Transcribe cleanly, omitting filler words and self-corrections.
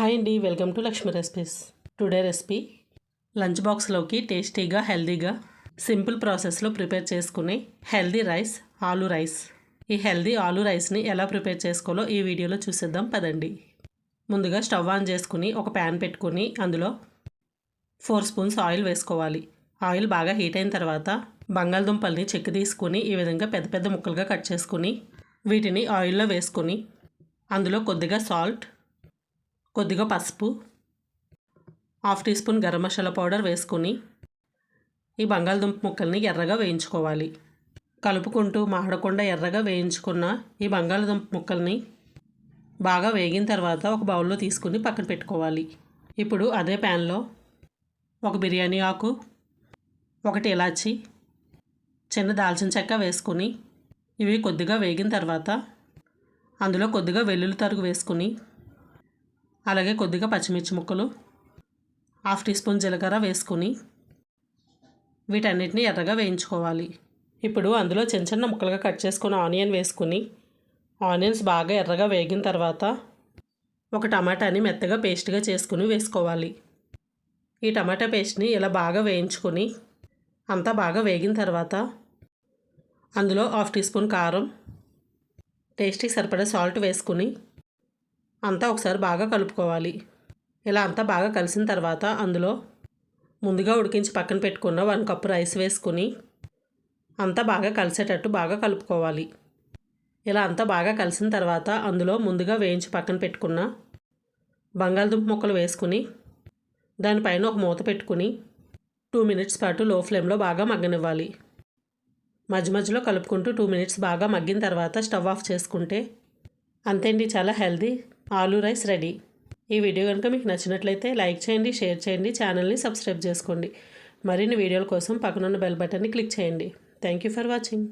Hi అండి, welcome to Lakshmi recipes. Today recipe lunch బాక్స్లోకి టేస్టీగా హెల్దీగా సింపుల్ ప్రాసెస్లో ప్రిపేర్ చేసుకునే హెల్దీ రైస్, ఆలూ రైస్. ఈ హెల్దీ ఆలూ రైస్ని ఎలా ప్రిపేర్ చేసుకోవాలో ఈ వీడియోలో చూసేద్దాం పదండి. ముందుగా స్టవ్ ఆన్ చేసుకుని ఒక ప్యాన్ పెట్టుకుని అందులో 4 స్పూన్స్ ఆయిల్ వేసుకోవాలి. ఆయిల్ బాగా హీట్ అయిన తర్వాత బంగాళదుంపల్ని చెక్కి తీసుకుని ఈ విధంగా పెద్ద పెద్ద ముక్కలుగా కట్ చేసుకుని వీటిని ఆయిల్లో వేసుకుని అందులో కొద్దిగా సాల్ట్, కొద్దిగా పసుపు, 1/2 teaspoon garam masala powder వేసుకుని ఈ బంగాళదుంప ముక్కల్ని ఎర్రగా వేయించుకోవాలి. కలుపుకుంటూ మాడకుండా ఎర్రగా వేయించుకున్న ఈ బంగాళదుంప ముక్కల్ని బాగా వేగిన తర్వాత ఒక బౌల్లో తీసుకుని పక్కన పెట్టుకోవాలి. ఇప్పుడు అదే ప్యాన్లో ఒక బిర్యానీ ఆకు, 1 ఇలాచి, చిన్న దాల్చిన చెక్క వేసుకుని ఇవి కొద్దిగా వేగిన తర్వాత అందులో కొద్దిగా వెల్లుల్లి తరుగు వేసుకుని అలాగే కొద్దిగా పచ్చిమిర్చి ముక్కలు, 1/2 టీ స్పూన్ జీలకర్ర వేసుకుని వీటన్నిటిని ఎర్రగా వేయించుకోవాలి. ఇప్పుడు అందులో చిన్న చిన్న ముక్కలుగా కట్ చేసుకున్న ఆనియన్ వేసుకుని ఆనియన్స్ బాగా ఎర్రగా వేగిన తర్వాత ఒక టమాటాని మెత్తగా పేస్ట్గా చేసుకుని వేసుకోవాలి. ఈ టమాటా పేస్ట్ని ఇలా బాగా వేయించుకొని అంతా బాగా వేగిన తర్వాత అందులో 1/2 టీ స్పూన్ కారం, టేస్ట్కి సరిపడా సాల్ట్ వేసుకుని అంతా ఒకసారి బాగా కలుపుకోవాలి. ఇలా అంతా బాగా కలిసిన తర్వాత అందులో ముందుగా ఉడికించి పక్కన పెట్టుకున్న 1 కప్పు రైస్ వేసుకుని అంతా బాగా కలిసేటట్టు బాగా కలుపుకోవాలి. ఇలా అంతా బాగా కలిసిన తర్వాత అందులో ముందుగా వేయించి పక్కన పెట్టుకున్న బంగాళదుంప ముక్కలు వేసుకుని దానిపైన ఒక మూత పెట్టుకుని 2 మినిట్స్ పాటు లో ఫ్లేమ్లో బాగా మగ్గనివ్వాలి. మధ్య మధ్యలో కలుపుకుంటూ 2 మినిట్స్ బాగా మగ్గిన తర్వాత స్టవ్ ఆఫ్ చేసుకుంటే అంతేండి, చాలా హెల్దీ ఆలూ రైస్ రెడీ. ఈ వీడియో కనుక మీకు నచ్చినట్లయితే లైక్ చేయండి, షేర్ చేయండి, ఛానల్ని సబ్స్క్రైబ్ చేసుకోండి. మరిన్ని వీడియోల కోసం పక్కనున్న బెల్ బటన్ని క్లిక్ చేయండి. Thank you for watching.